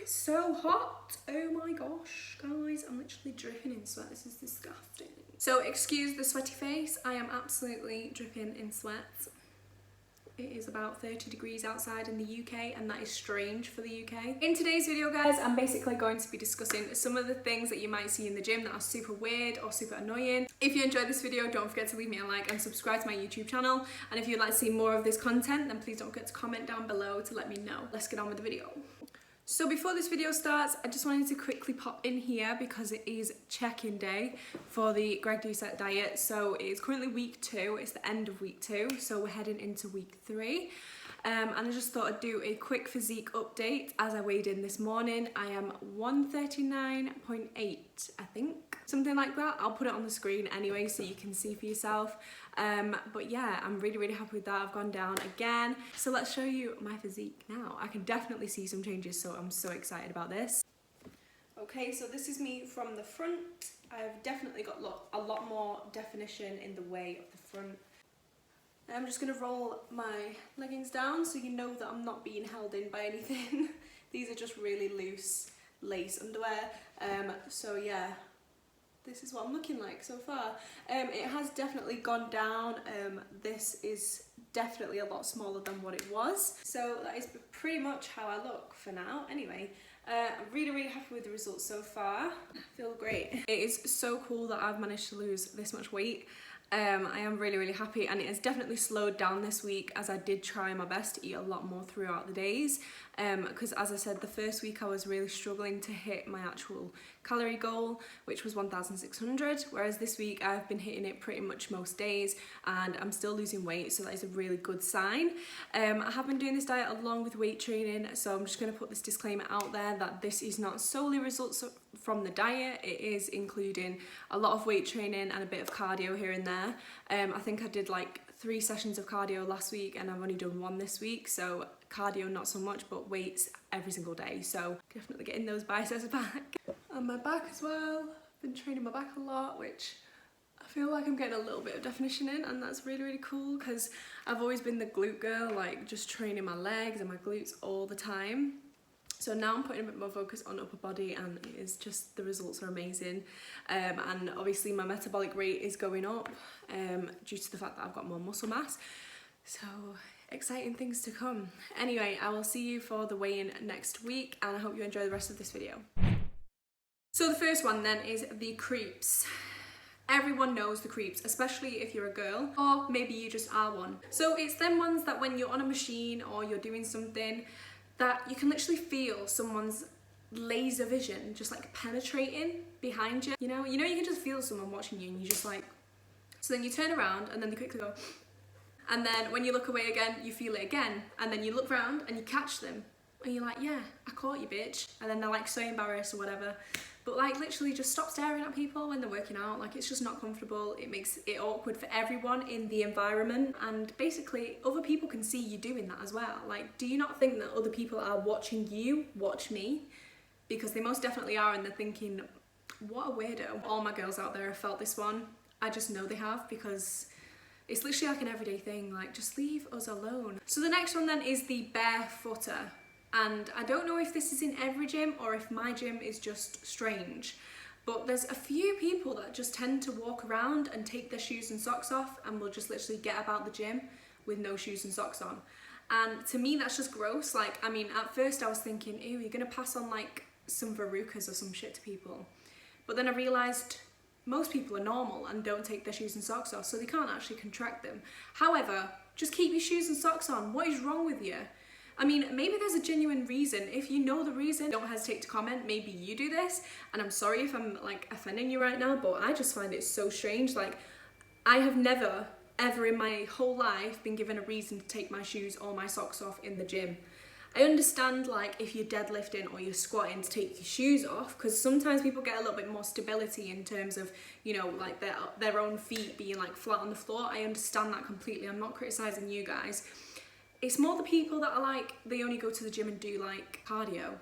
It's so hot. Oh my gosh, guys, I'm literally dripping in sweat. This is disgusting. So excuse the sweaty face. I am absolutely dripping in sweat. It is about 30 degrees outside in the UK, and that is strange for the UK. In today's video, guys, I'm basically going to be discussing some of the things that you might see in the gym that are super weird or super annoying. If you enjoyed this video, don't forget to leave me a like and subscribe to my YouTube channel. And if you'd like to see more of this content, then please don't forget to comment down below to let me know. Let's get on with the video. So before this video starts, I just wanted to quickly pop in here because it is check-in day for the Greg Doucette diet. So it's currently week 2, it's the end of week 2, so we're heading into week 3. And I just thought I'd do a quick physique update as I weighed in this morning. I am 139.8, I think, something like that. I'll put it on the screen anyway so you can see for yourself. But yeah, I'm really happy with that. I've gone down again. So let's show you my physique now. I can definitely see some changes, so I'm so excited about this. Okay, so this is me from the front. I've definitely got a lot more definition in the way of the front. I'm just going to roll my leggings down so you know that I'm not being held in by anything. These are just really loose lace underwear. So yeah, this is what I'm looking like so far. It has definitely gone down. This is definitely a lot smaller than what it was. So that is pretty much how I look for now. Anyway, I'm really happy with the results so far. I feel great. It is so cool that I've managed to lose this much weight. I am really happy, and it has definitely slowed down this week as I did try my best to eat a lot more throughout the days, because as I said, the first week I was really struggling to hit my actual calorie goal, which was 1,600, whereas this week I've been hitting it pretty much most days and I'm still losing weight, so that is a really good sign. I have been doing this diet along with weight training, so I'm just going to put this disclaimer out there that this is not solely results from the diet. It is including a lot of weight training and a bit of cardio here and there. I think I did like 3 sessions of cardio last week and I've only done 1 this week, so cardio not so much, but weights every single day, so definitely getting those biceps back. And my back as well. I've been training my back a lot, which I feel like I'm getting a little bit of definition in, and that's really cool because I've always been the glute girl, like just training my legs and my glutes all the time. So now I'm putting a bit more focus on upper body, and it is just, the results are amazing. And obviously my metabolic rate is going up due to the fact that I've got more muscle mass. So exciting things to come. Anyway, I will see you for the weigh-in next week, and I hope you enjoy the rest of this video. So the first one then is the creeps. Everyone knows the creeps, especially if you're a girl, or maybe you just are one. So it's them ones that when you're on a machine or you're doing something, that you can literally feel someone's laser vision just like penetrating behind you. You know you can just feel someone watching you, and you just like, so then you turn around and then they quickly go, and then when you look away again, you feel it again, and then you look round and you catch them, and you're like, yeah, I caught you, bitch. And then they're like so embarrassed or whatever. But like literally just stop staring at people when they're working out. Like, it's just not comfortable. It makes it awkward for everyone in the environment, and basically other people can see you doing that as well. Like, do you not think that other people are watching you watch me? Because they most definitely are, and they're thinking, what a weirdo. All my girls out there have felt this one. I just know they have, because it's literally like an everyday thing. Like, just leave us alone. So the next one then is the barefooter. And I don't know if this is in every gym or if my gym is just strange, but there's a few people that just tend to walk around and take their shoes and socks off and will just literally get about the gym with no shoes and socks on. And to me, that's just gross. Like, I mean, at first I was thinking, ew, you're gonna pass on like some verrucas or some shit to people. But then I realized most people are normal and don't take their shoes and socks off, so they can't actually contract them. However, just keep your shoes and socks on. What is wrong with you? I mean, maybe there's a genuine reason. If you know the reason, don't hesitate to comment. Maybe you do this, and I'm sorry if I'm like offending you right now, but I just find it so strange. Like, I have never ever in my whole life been given a reason to take my shoes or my socks off in the gym. I understand like if you're deadlifting or you're squatting to take your shoes off, because sometimes people get a little bit more stability in terms of, you know, like their own feet being like flat on the floor. I understand that completely. I'm not criticizing you guys. It's more the people that are like, they only go to the gym and do like cardio,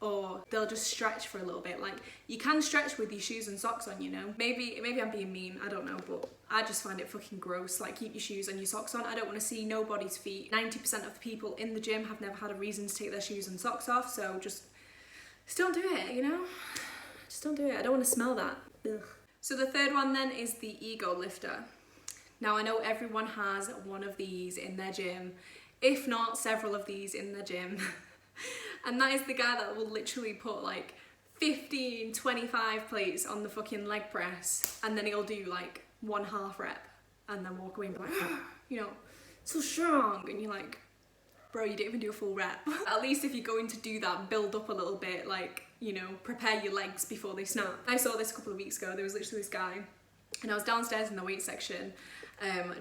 or they'll just stretch for a little bit. Like, you can stretch with your shoes and socks on, you know. Maybe I'm being mean, I don't know, but I just find it fucking gross. Like, keep your shoes and your socks on. I don't want to see nobody's feet. 90% of the people in the gym have never had a reason to take their shoes and socks off, so just just don't do it, you know? Just don't do it. I don't want to smell that. Ugh. So the third one then is the ego lifter. Now I know everyone has one of these in their gym, if not several of these in their gym. And that is the guy that will literally put like 15, 25 plates on the fucking leg press, and then he'll do like 1/2 rep and then walk away and be like, you know, so strong. And you're like, bro, you didn't even do a full rep. At least if you're going to do that, build up a little bit, like, you know, prepare your legs before they snap. I saw this a couple of weeks ago. There was literally this guy, and I was downstairs in the weight section,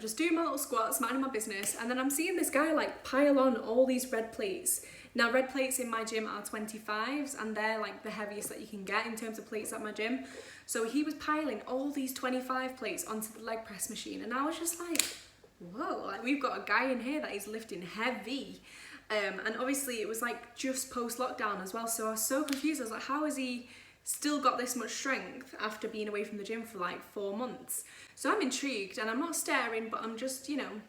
just doing my little squats, minding my business, and then I'm seeing this guy like pile on all these red plates. Now red plates in my gym are 25s, and they're like the heaviest that you can get in terms of plates at my gym. So he was piling all these 25 plates onto the leg press machine, and I was just like, whoa, like we've got a guy in here that is lifting heavy. And obviously it was like just post lockdown as well, so I was so confused. I was like, how has he still got this much strength after being away from the gym for like 4 months? So I'm intrigued, and I'm not staring, but I'm just, you know,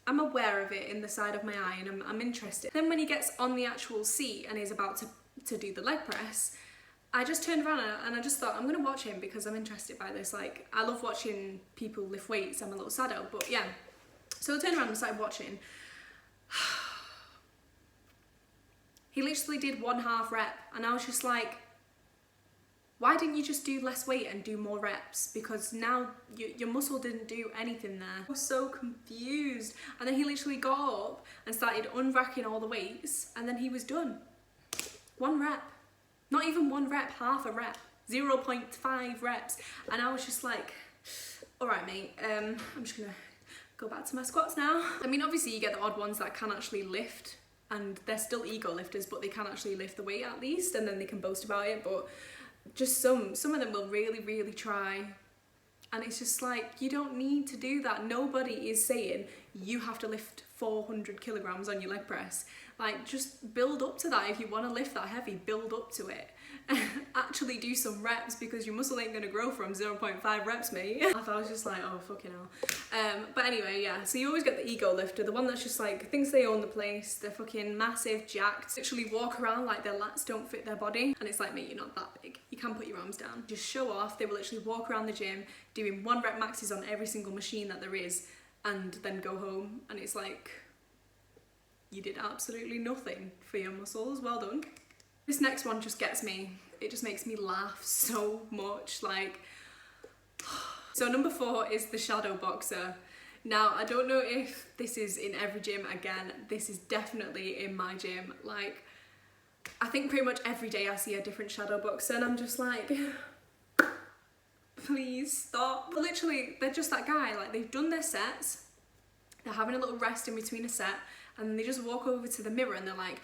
I'm aware of it in the side of my eye, and I'm interested. Then when he gets on the actual seat and he's about to do the leg press, I just turned around and I just thought, I'm gonna watch him because I'm interested by this. Like, I love watching people lift weights. I'm a little sado, but yeah. So I turned around and started watching. He literally did 1/2 rep, and I was just like, why didn't you just do less weight and do more reps? Because now your muscle didn't do anything there. I was so confused. And then he literally got up and started unracking all the weights, and then he was done. 1 rep. Not even 1 rep, 1/2 a rep. 0.5 reps. And I was just like, all right, mate, I'm just gonna go back to my squats now. I mean, obviously you get the odd ones that can actually lift, and they're still ego lifters, but they can actually lift the weight at least, and then they can boast about it. But just some of them will really try, and it's just like, you don't need to do that. Nobody is saying you have to lift 400 kilograms on your leg press. Like, just build up to that. If you want to lift that heavy, build up to it. Actually do some reps, because your muscle ain't gonna grow from 0.5 reps, mate. I was just like, oh fucking hell. But anyway, yeah, so you always get the ego lifter, the one that's just like thinks they own the place. They're fucking massive, jacked, literally walk around like their lats don't fit their body, and it's like, mate, you're not that big, you can put your arms down. Just show off. They will literally walk around the gym doing 1 rep maxes on every single machine that there is, and then go home, and it's like, you did absolutely nothing for your muscles. Well done. This next one just gets me. It just makes me laugh so much. Like, so number 4 is the shadow boxer. Now, I don't know if this is in every gym. Again, this is definitely in my gym. Like, I think pretty much every day I see a different shadow boxer, and I'm just like, please stop. But literally, they're just that guy. Like, they've done their sets, they're having a little rest in between a set, and then they just walk over to the mirror and they're like,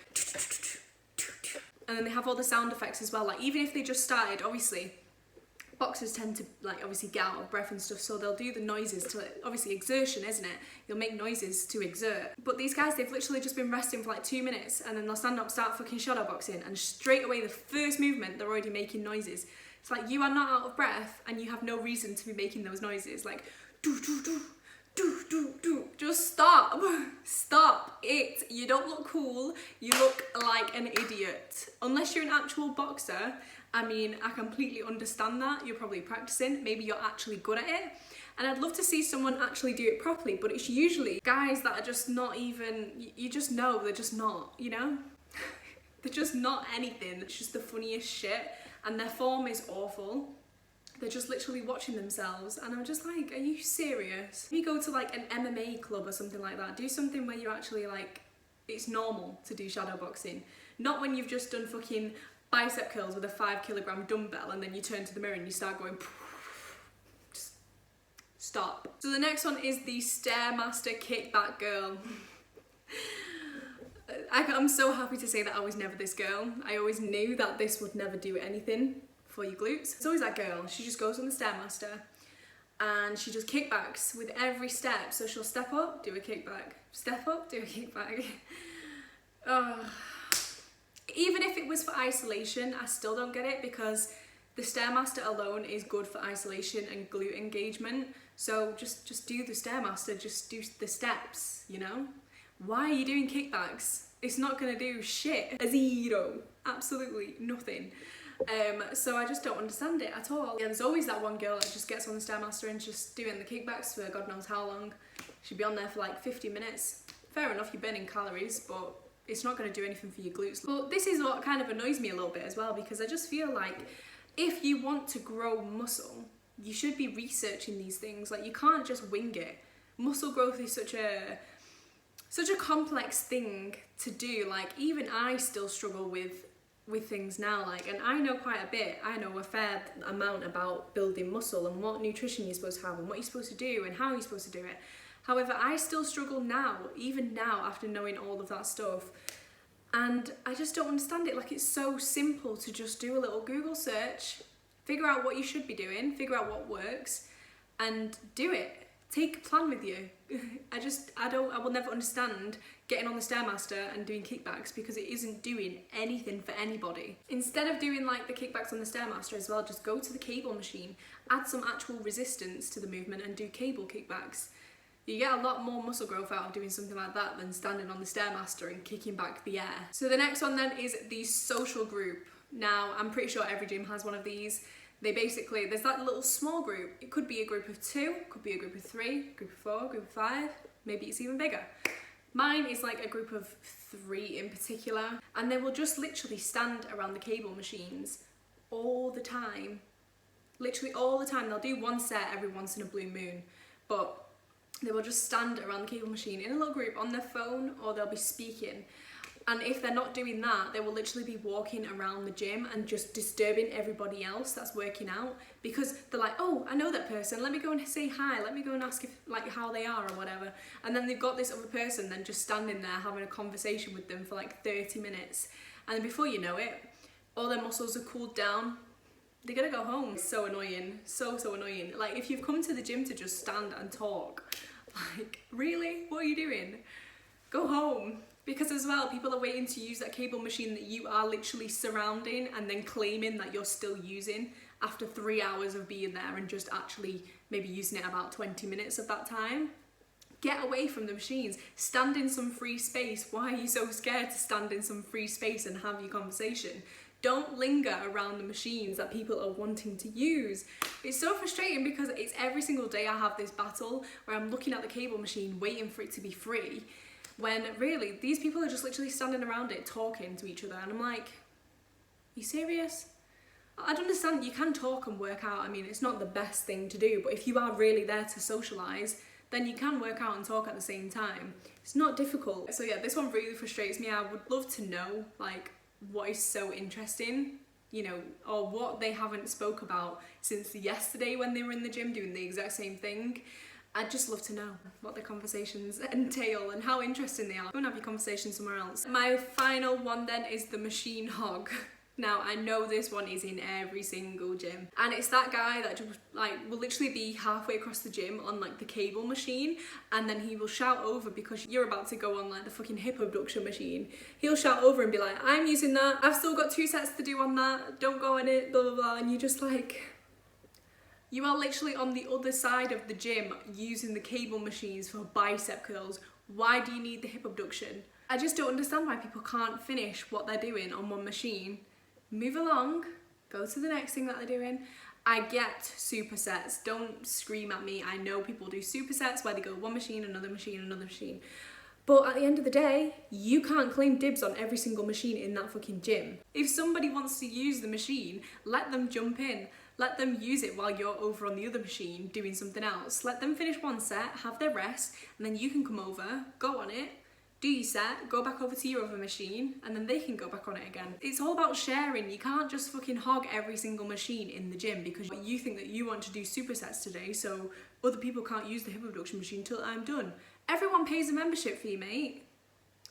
and then they have all the sound effects as well. Like, even if they just started, obviously boxers tend to like obviously get out of breath and stuff, so they'll do the noises to, obviously exertion, isn't it? You'll make noises to exert. But these guys, they've literally just been resting for like 2 minutes, and then they'll stand up, start fucking shadow boxing, and straight away the first movement they're already making noises. It's like, you are not out of breath and you have no reason to be making those noises. Like, do do do do do do. Just stop it. You don't look cool, you look like an idiot. Unless you're an actual boxer, I mean, I completely understand that. You're probably practicing, maybe you're actually good at it, and I'd love to see someone actually do it properly, but it's usually guys that are just not even, you just know they're just not, you know? They're just not anything. It's just the funniest shit, and their form is awful. They're just literally watching themselves, and I'm just like, are you serious? If you go to like an MMA club or something like that, do something where you actually like, it's normal to do shadow boxing. Not when you've just done fucking bicep curls with a 5 kilogram dumbbell, and then you turn to the mirror and you start going, just stop. So the next one is the Stairmaster Kickback Girl. I'm so happy to say that I was never this girl. I always knew that this would never do anything for your glutes. It's always that girl. She just goes on the Stairmaster and she does kickbacks with every step. So she'll step up, do a kickback, step up, do a kickback. Even if it was for isolation, I still don't get it, because the Stairmaster alone is good for isolation and glute engagement. So just do the Stairmaster, just do the steps, you know? Why are you doing kickbacks? It's not gonna do shit. A 0. absolutely nothing. So I just don't understand it at all. Yeah, there's always that one girl that just gets on the Stairmaster and just doing the kickbacks for God knows how long. She'd be on there for like 50 minutes. Fair enough, you're burning calories, but it's not going to do anything for your glutes. But this is what kind of annoys me a little bit as well, because I just feel like if you want to grow muscle, you should be researching these things. Like, you can't just wing it. Muscle growth is such a complex thing to do. Like, even I still struggle with things now, like, and I know quite a bit. I know a fair amount about building muscle and what nutrition you're supposed to have and what you're supposed to do and how you're supposed to do it. However, I still struggle now, even now, after knowing all of that stuff. And I just don't understand it. Like, it's so simple to just do a little Google search, figure out what you should be doing, figure out what works, and do it. Take a plan with you. I will never understand getting on the Stairmaster and doing kickbacks, because it isn't doing anything for anybody. Instead of doing like the kickbacks on the Stairmaster as well, just go to the cable machine, add some actual resistance to the movement and do cable kickbacks. You get a lot more muscle growth out of doing something like that than standing on the Stairmaster and kicking back the air. So the next one then is the social group. Now, I'm pretty sure every gym has one of these. They basically, there's that little small group. It could be a group of 2, could be a group of 3, group of 4, group of 5, maybe it's even bigger. Mine is like a group of 3 in particular, and they will just literally stand around the cable machines all the time. Literally all the time. They'll do one set every once in a blue moon, but they will just stand around the cable machine in a little group on their phone, or they'll be speaking. And if they're not doing that, they will literally be walking around the gym and just disturbing everybody else that's working out, because they're like, oh, I know that person, let me go and say hi, let me go and ask if, like, how they are or whatever. And then they've got this other person then just standing there having a conversation with them for like 30 minutes. And then before you know it, all their muscles are cooled down. They're gonna go home. It's so annoying, so annoying. Like, if you've come to the gym to just stand and talk, like, really? What are you doing? Go home. Because as well, people are waiting to use that cable machine that you are literally surrounding and then claiming that you're still using after 3 hours of being there and just actually maybe using it about 20 minutes of that time. Get away from the machines. Stand in some free space. Why are you so scared to stand in some free space and have your conversation? Don't linger around the machines that people are wanting to use. It's so frustrating because it's every single day I have this battle where I'm looking at the cable machine waiting for it to be free, when really these people are just literally standing around it talking to each other, and I'm like, are you serious? I'd understand you can talk and work out. I mean, it's not the best thing to do, but if you are really there to socialise, then you can work out and talk at the same time. It's not difficult. So yeah, this one really frustrates me. I would love to know, like, what is so interesting, you know, or what they haven't spoke about since yesterday when they were in the gym doing the exact same thing. I'd just love to know what the conversations entail and how interesting they are. Go and have your conversation somewhere else. My final one then is the machine hog. Now, I know this one is in every single gym, and it's that guy that just, like, will literally be halfway across the gym on like the cable machine, and then he will shout over because you're about to go on like the fucking hip abduction machine. He'll shout over and be like, I'm using that, I've still got 2 sets to do on that, don't go on it, blah blah blah. And you're just like, you are literally on the other side of the gym using the cable machines for bicep curls. Why do you need the hip abduction? I just don't understand why people can't finish what they're doing on one machine. Move along, go to the next thing that they're doing. I get supersets, don't scream at me. I know people do supersets where they go one machine, another machine, another machine. But at the end of the day, you can't claim dibs on every single machine in that fucking gym. If somebody wants to use the machine, let them jump in. Let them use it while you're over on the other machine doing something else. Let them finish one set, have their rest, and then you can come over, go on it, do your set, go back over to your other machine, and then they can go back on it again. It's all about sharing. You can't just fucking hog every single machine in the gym because you think that you want to do supersets today, so other people can't use the hip abduction machine till I'm done. Everyone pays a membership fee, mate.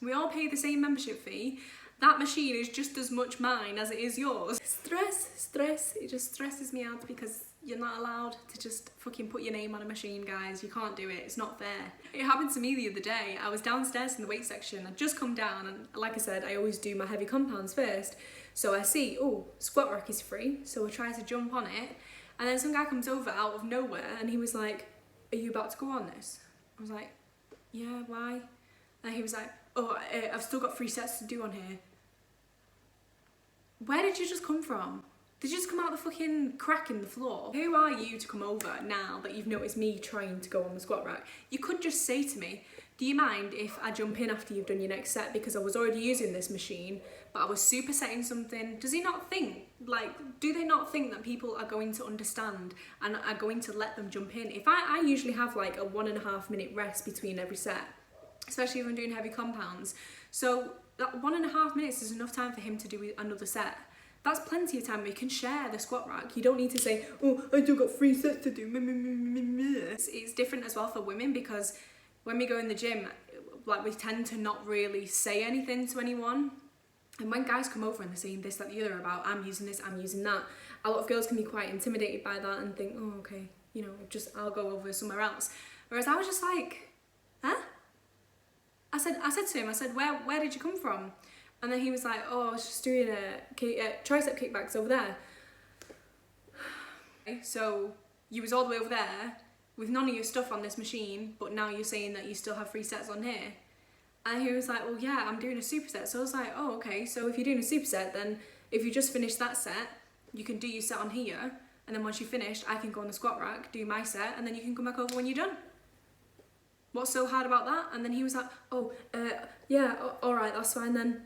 We all pay the same membership fee. That machine is just as much mine as it is yours. Stress, it just stresses me out because you're not allowed to just fucking put your name on a machine, guys. You can't do it, it's not fair. It happened to me the other day. I was downstairs in the weight section, I'd just come down, and like I said, I always do my heavy compounds first. So I see, oh, squat rack is free, so I try to jump on it, and then some guy comes over out of nowhere and he was like, are you about to go on this? I was like, yeah, why? And he was like, oh, I've still got 3 sets to do on here. Where did you just come from? Did you just come out the fucking crack in the floor? Who are you to come over now that you've noticed me trying to go on the squat rack? You could just say to me, do you mind if I jump in after you've done your next set, because I was already using this machine, but I was supersetting something? Does he not think, like, do they not think that people are going to understand and are going to let them jump in? If I usually have like a 1.5 minute rest between every set, especially if I'm doing heavy compounds. So that 1.5 minutes is enough time for him to do another set. That's plenty of time. We can share the squat rack. You don't need to say, oh, I still got 3 sets to do. It's different as well for women, because when we go in the gym, like, we tend to not really say anything to anyone. And when guys come over and they're saying this, that, the other about, I'm using this, I'm using that, a lot of girls can be quite intimidated by that and think, oh, okay, you know, I'll go over somewhere else. Whereas I was just like, huh? I said to him, where did you come from? And then he was like, oh, I was just doing tricep kickbacks over there. Okay, so you was all the way over there with none of your stuff on this machine, but now you're saying that you still have 3 sets on here. And he was like, well, yeah, I'm doing a superset. So I was like, oh, okay, so if you're doing a superset, then if you just finish that set, you can do your set on here, and then once you're finished, I can go on the squat rack, do my set, and then you can come back over when you're done. What's so hard about that? And then he was like, oh, yeah, all right, that's fine then.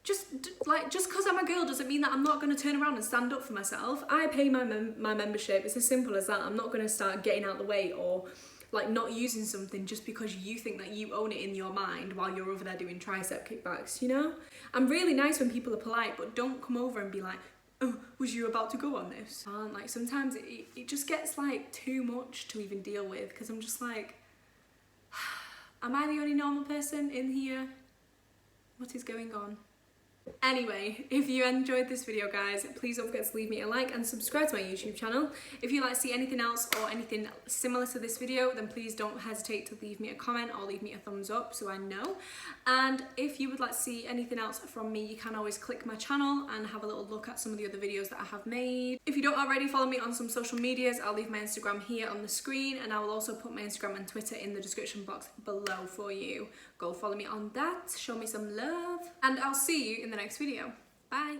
Just because I'm a girl doesn't mean that I'm not going to turn around and stand up for myself. I pay my membership. It's as simple as that. I'm not going to start getting out of the way or like not using something just because you think that you own it in your mind while you're over there doing tricep kickbacks, you know? I'm really nice when people are polite, but don't come over and be like, oh, was you about to go on this? And like sometimes it just gets like too much to even deal with, because I'm just like, am I the only normal person in here? What is going on? Anyway, if you enjoyed this video, guys, please don't forget to leave me a like and subscribe to my YouTube channel. If you'd like to see anything else or anything similar to this video, then please don't hesitate to leave me a comment or leave me a thumbs up so I know. And if you would like to see anything else from me, you can always click my channel and have a little look at some of the other videos that I have made. If you don't already follow me on some social medias, I'll leave my Instagram here on the screen, and I will also put my Instagram and Twitter in the description box below for you. Go follow me on that, show me some love, and I'll see you in the next video. Bye.